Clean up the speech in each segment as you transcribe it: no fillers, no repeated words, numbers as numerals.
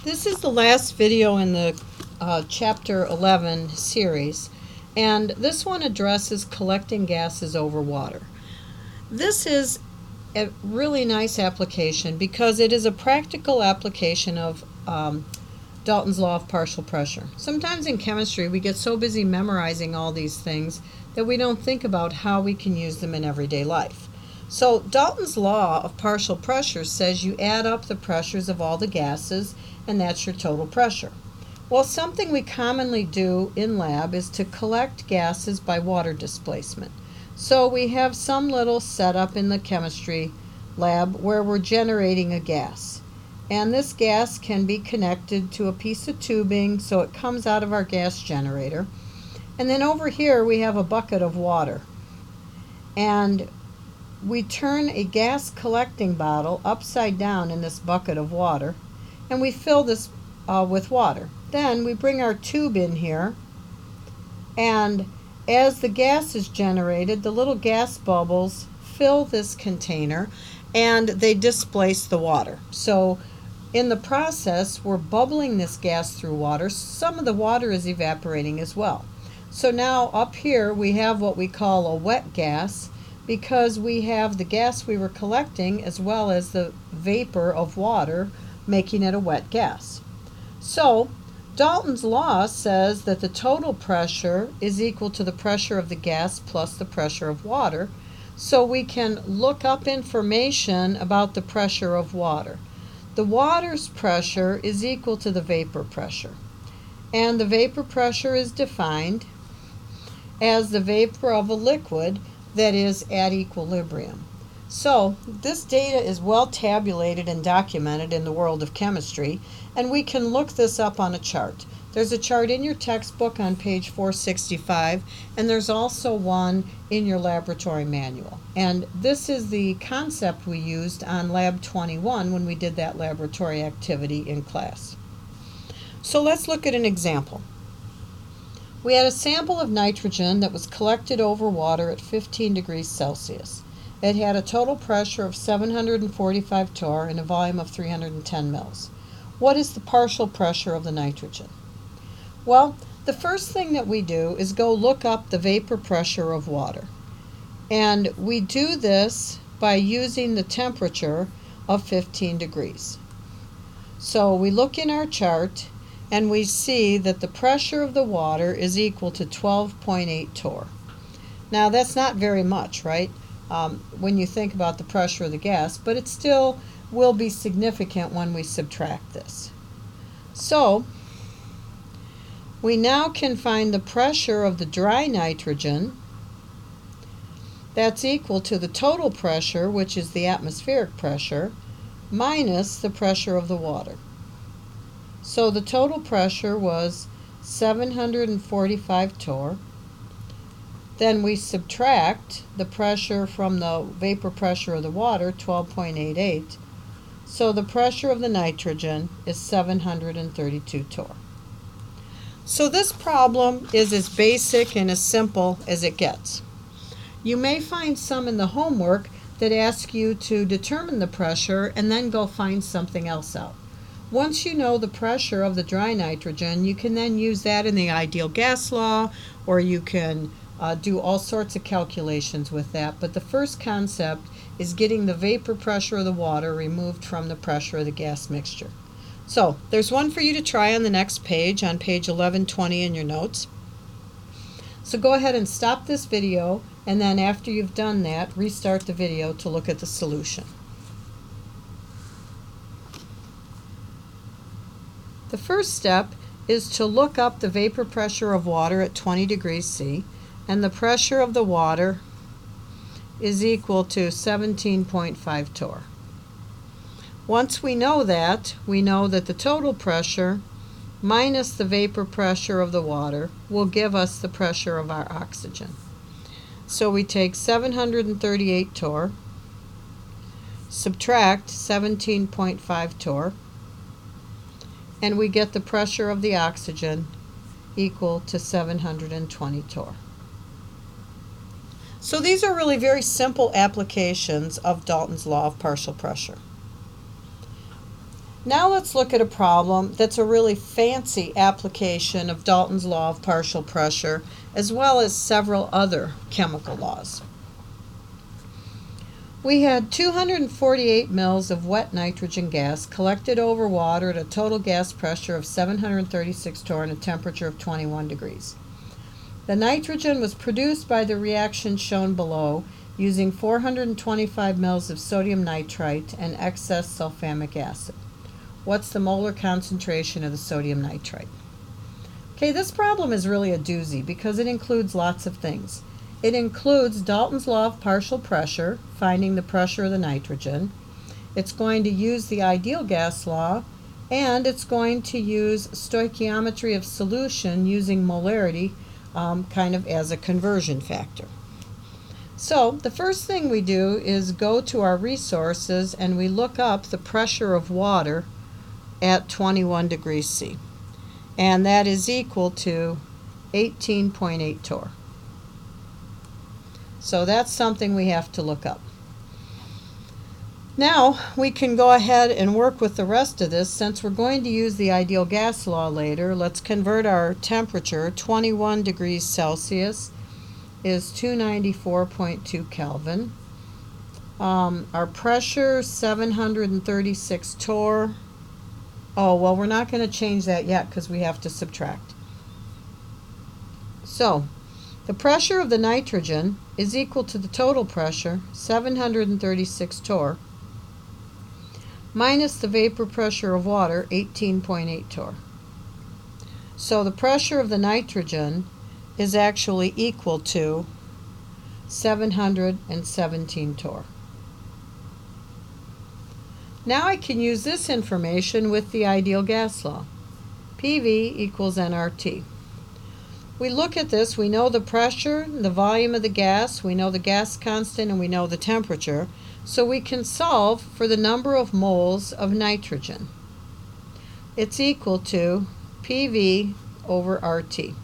This is the last video in the Chapter 11 series, and this one addresses collecting gases over water. This is a really nice application because it is a practical application of Dalton's law of partial pressure. Sometimes in chemistry we get so busy memorizing all these things that we don't think about how we can use them in everyday life. So Dalton's law of partial pressure says you add up the pressures of all the gases, and that's your total pressure. Well, something we commonly do in lab is to collect gases by water displacement. So we have some little setup in the chemistry lab where we're generating a gas. And this gas can be connected to a piece of tubing so it comes out of our gas generator. And then over here we have a bucket of water. And we turn a gas collecting bottle upside down in this bucket of water, and we fill this with water. Then we bring our tube in here, and as the gas is generated, the little gas bubbles fill this container and they displace the water. So in the process, we're bubbling this gas through water. Some of the water is evaporating as well. So now up here we have what we call a wet gas, because we have the gas we were collecting as well as the vapor of water, making it a wet gas. So Dalton's law says that the total pressure is equal to the pressure of the gas plus the pressure of water. So we can look up information about the pressure of water. The water's pressure is equal to the vapor pressure. And the vapor pressure is defined as the vapor of a liquid that is at equilibrium. So this data is well tabulated and documented in the world of chemistry, and we can look this up on a chart. There's a chart in your textbook on page 465, and there's also one in your laboratory manual. And this is the concept we used on Lab 21 when we did that laboratory activity in class. So let's look at an example. We had a sample of nitrogen that was collected over water at 15 degrees Celsius. It had a total pressure of 745 torr and a volume of 310 mils. What is the partial pressure of the nitrogen? Well, the first thing that we do is go look up the vapor pressure of water. And we do this by using the temperature of 15 degrees. So we look in our chart and we see that the pressure of the water is equal to 12.8 torr. Now that's not very much, right? When you think about the pressure of the gas, but it still will be significant when we subtract this. So we now can find the pressure of the dry nitrogen. That's equal to the total pressure, which is the atmospheric pressure, minus the pressure of the water. So the total pressure was 745 torr. Then we subtract the pressure from the vapor pressure of the water, 12.88. So the pressure of the nitrogen is 732 torr. So this problem is as basic and as simple as it gets. You may find some in the homework that ask you to determine the pressure and then go find something else out. Once you know the pressure of the dry nitrogen, you can then use that in the ideal gas law, or you can do all sorts of calculations with that. But the first concept is getting the vapor pressure of the water removed from the pressure of the gas mixture. So there's one for you to try on the next page, on page 1120 in your notes. So go ahead and stop this video, and then after you've done that, restart the video to look at the solution. The first step is to look up the vapor pressure of water at 20 degrees C, and the pressure of the water is equal to 17.5 torr. Once we know that the total pressure minus the vapor pressure of the water will give us the pressure of our oxygen. So we take 738 torr, subtract 17.5 torr, and we get the pressure of the oxygen equal to 720 torr. So these are really very simple applications of Dalton's law of partial pressure. Now let's look at a problem that's a really fancy application of Dalton's law of partial pressure, as well as several other chemical laws. We had 248 mils of wet nitrogen gas collected over water at a total gas pressure of 736 torr and a temperature of 21 degrees. The nitrogen was produced by the reaction shown below using 425 mils of sodium nitrite and excess sulfamic acid. What's the molar concentration of the sodium nitrite? Okay, this problem is really a doozy because it includes lots of things. It includes Dalton's law of partial pressure, finding the pressure of the nitrogen. It's going to use the ideal gas law, and it's going to use stoichiometry of solution using molarity kind of as a conversion factor. So the first thing we do is go to our resources and we look up the pressure of water at 21 degrees C. And that is equal to 18.8 torr. So that's something we have to look up. Now we can go ahead and work with the rest of this. Since we're going to use the ideal gas law later, let's convert our temperature. 21 degrees Celsius is 294.2 Kelvin. Our pressure, 736 torr. Oh, well, we're not going to change that yet because we have to subtract. So the pressure of the nitrogen is equal to the total pressure, 736 torr, minus the vapor pressure of water, 18.8 torr. So the pressure of the nitrogen is actually equal to 717 torr. Now I can use this information with the ideal gas law. PV equals nRT. We look at this, we know the pressure, the volume of the gas, we know the gas constant, and we know the temperature, so we can solve for the number of moles of nitrogen. It's equal to PV over RT.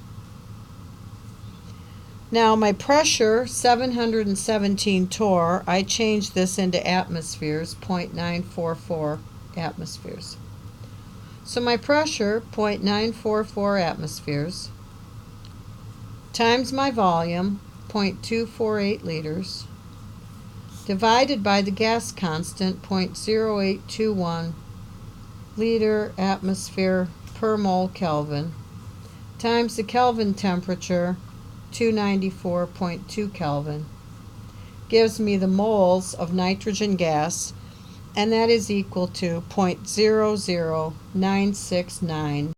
Now my pressure, 717 torr, I changed this into atmospheres, 0.944 atmospheres. So my pressure, 0.944 atmospheres, times my volume, 0.248 liters, divided by the gas constant, 0.0821 liter atmosphere per mole Kelvin, times the Kelvin temperature, 294.2 Kelvin, gives me the moles of nitrogen gas, and that is equal to 0.00969